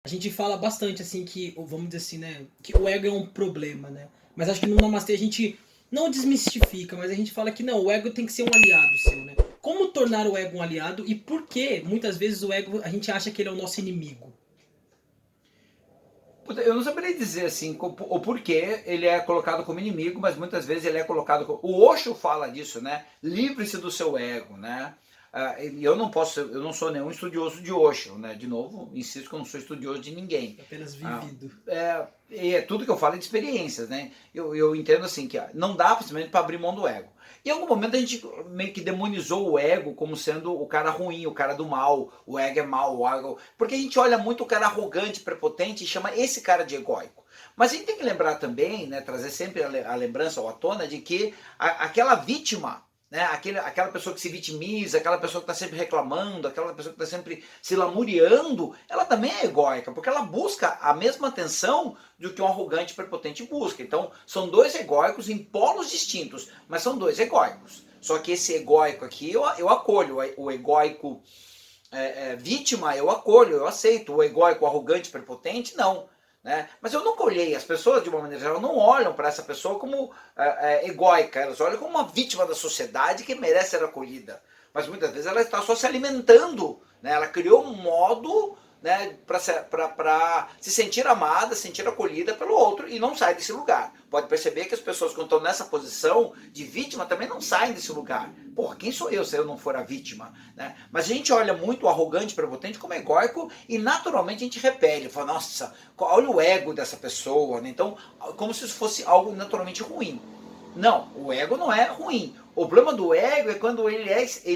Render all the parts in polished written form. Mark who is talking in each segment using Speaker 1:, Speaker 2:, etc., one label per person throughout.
Speaker 1: gente fala bastante assim que, ou vamos dizer assim, né, que o ego é um problema, né? Mas acho que no Namastê a gente não desmistifica, mas a gente fala que não, o ego tem que ser um aliado seu, né? Como tornar o ego um aliado e por que muitas vezes o ego a gente acha que ele é o nosso inimigo?
Speaker 2: Eu não saberia dizer assim o porquê ele é colocado como inimigo, mas muitas vezes ele é colocado como... O Osho fala disso, né? Livre-se do seu ego, né? E eu não posso, eu não sou nenhum estudioso de Osho, né? De novo, insisto que eu não sou estudioso de ninguém.
Speaker 1: Apenas vivido.
Speaker 2: E tudo que eu falo é de experiências, né? Eu entendo assim que não dá simplesmente para abrir mão do ego. Em algum momento a gente meio que demonizou o ego como sendo o cara ruim, o cara do mal, o ego é mal, o ego... Porque a gente olha muito o cara arrogante, prepotente e chama esse cara de egóico. Mas a gente tem que lembrar também, né, trazer sempre a lembrança ou à tona de que aquela vítima, né, aquela pessoa que se vitimiza, aquela pessoa que está sempre reclamando, aquela pessoa que está sempre se lamuriando, ela também é egóica, porque ela busca a mesma atenção do que um arrogante prepotente busca. Então, são dois egóicos em polos distintos, mas são dois egóicos. Só que esse egóico aqui eu acolho, o egóico vítima eu acolho, eu aceito, o egóico arrogante prepotente não. Né? Mas eu nunca olhei, as pessoas de uma maneira geral não olham para essa pessoa como egóica, elas olham como uma vítima da sociedade que merece ser acolhida. Mas muitas vezes ela está só se alimentando, né? Ela criou um modo, né, para se sentir amada, se sentir acolhida pelo outro e não sai desse lugar. Pode perceber que as pessoas que estão nessa posição de vítima também não saem desse lugar. Porra, quem sou eu se eu não for a vítima? Né? Mas a gente olha muito o arrogante, prepotente como egóico e naturalmente a gente repele. Fala, nossa, olha o ego dessa pessoa. Né? Então, como se isso fosse algo naturalmente ruim. Não, o ego não é ruim. O problema do ego é quando ele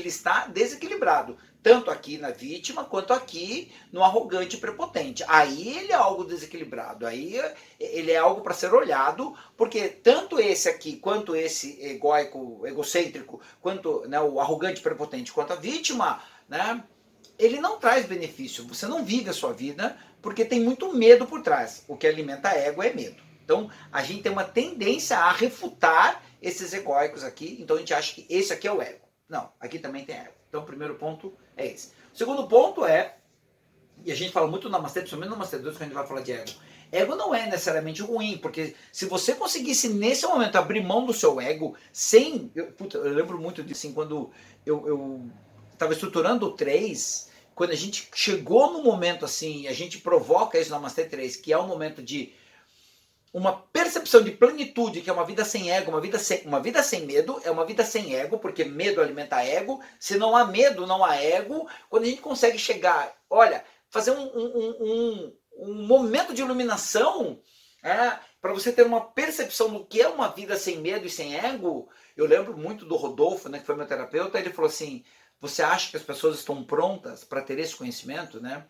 Speaker 2: está desequilibrado. Tanto aqui na vítima, quanto aqui no arrogante e prepotente. Aí ele é algo desequilibrado. Aí ele é algo para ser olhado, porque tanto esse aqui, quanto esse egóico, egocêntrico, quanto, né, o arrogante e prepotente, quanto a vítima, né, ele não traz benefício. Você não vive a sua vida, porque tem muito medo por trás. O que alimenta ego é medo. Então, a gente tem uma tendência a refutar esses egóicos aqui, então a gente acha que esse aqui é o ego. Não, aqui também tem ego. Então, o primeiro ponto é esse. O segundo ponto é, e a gente fala muito no Namastê, principalmente no Namastê 2, quando a gente vai falar de ego. Ego não é necessariamente ruim, porque se você conseguisse nesse momento abrir mão do seu ego, sem... eu lembro muito disso, assim, quando eu estava estruturando o 3, quando a gente chegou no momento assim, a gente provoca isso no Namastê 3, que é um momento de uma percepção de plenitude, que é uma vida sem ego, uma vida sem medo, é uma vida sem ego, porque medo alimenta ego. Se não há medo, não há ego. Quando a gente consegue chegar, olha, fazer um momento de iluminação, para você ter uma percepção do que é uma vida sem medo e sem ego. Eu lembro muito do Rodolfo, né, que foi meu terapeuta, ele falou assim, você acha que as pessoas estão prontas para ter esse conhecimento, né?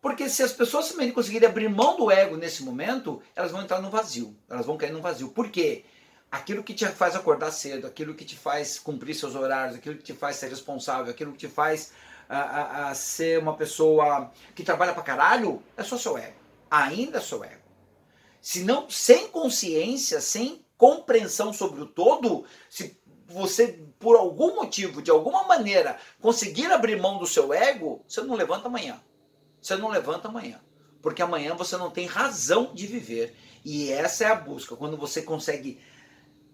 Speaker 2: Porque se as pessoas simplesmente conseguirem abrir mão do ego nesse momento, elas vão entrar no vazio. Elas vão cair no vazio. Por quê? Aquilo que te faz acordar cedo, aquilo que te faz cumprir seus horários, aquilo que te faz ser responsável, aquilo que te faz ser uma pessoa que trabalha pra caralho, é só seu ego. Ainda é seu ego. Se não, sem consciência, sem compreensão sobre o todo, se você, por algum motivo, de alguma maneira, conseguir abrir mão do seu ego, você não levanta amanhã. Você não levanta amanhã, porque amanhã você não tem razão de viver. E essa é a busca, quando você consegue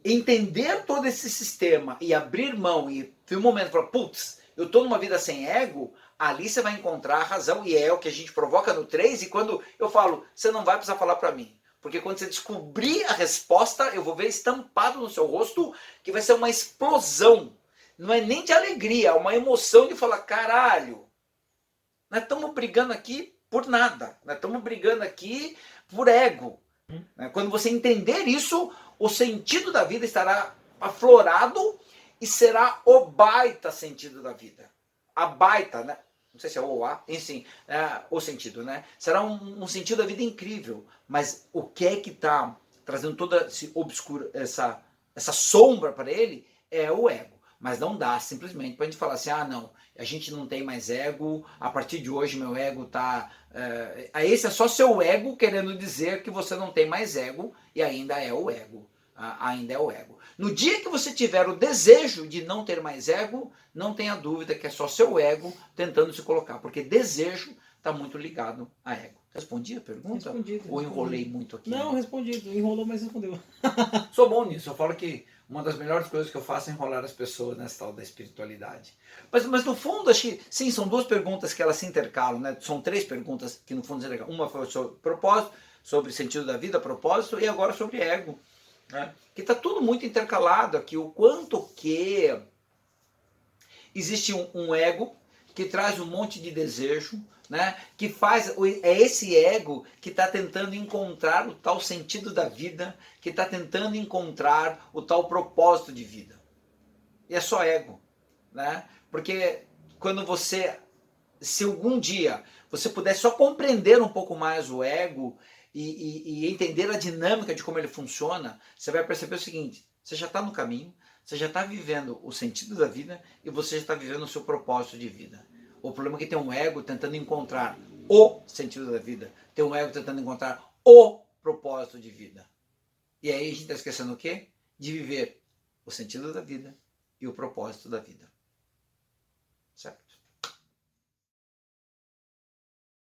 Speaker 2: entender todo esse sistema e abrir mão e ter um momento para, putz, eu estou numa vida sem ego, ali você vai encontrar a razão, e é o que a gente provoca no 3, e quando eu falo, você não vai precisar falar para mim, porque quando você descobrir a resposta, eu vou ver estampado no seu rosto que vai ser uma explosão, não é nem de alegria, é uma emoção de falar, caralho, nós estamos brigando aqui por nada. Nós estamos brigando aqui por ego. Quando você entender isso, o sentido da vida estará aflorado e será o baita sentido da vida. A baita, né? Não sei se é o A, enfim, o sentido, né? Será um sentido da vida incrível. Mas o que é que está trazendo toda essa sombra para ele é o ego. Mas não dá simplesmente para a gente falar assim, não, a gente não tem mais ego, a partir de hoje meu ego está... esse é só seu ego querendo dizer que você não tem mais ego e ainda é o ego. Ainda é o ego. No dia que você tiver o desejo de não ter mais ego, não tenha dúvida que é só seu ego tentando se colocar, porque desejo está muito ligado a ego. Respondi a pergunta?
Speaker 1: Respondido.
Speaker 2: Ou enrolei muito aqui?
Speaker 1: Não, respondido. Enrolou, mas respondeu.
Speaker 2: Sou bom nisso. Eu falo que uma das melhores coisas que eu faço é enrolar as pessoas nessa tal da espiritualidade. Mas no fundo, acho que, sim, são duas perguntas que elas se intercalam, né? São três perguntas que no fundo se intercalam. Uma foi sobre propósito, sobre sentido da vida, propósito, e agora sobre ego. Né? Que está tudo muito intercalado aqui. O quanto que existe um ego que traz um monte de desejo, né? Que faz, é esse ego que está tentando encontrar o tal sentido da vida, que está tentando encontrar o tal propósito de vida. E é só ego, né? Porque quando você, se algum dia você puder só compreender um pouco mais o ego e entender a dinâmica de como ele funciona, você vai perceber o seguinte: você já está no caminho, você já está vivendo o sentido da vida e você já está vivendo o seu propósito de vida. O problema é que tem um ego tentando encontrar o sentido da vida, tem um ego tentando encontrar o propósito de vida. E aí a gente está esquecendo o quê? De viver o sentido da vida e o propósito da vida.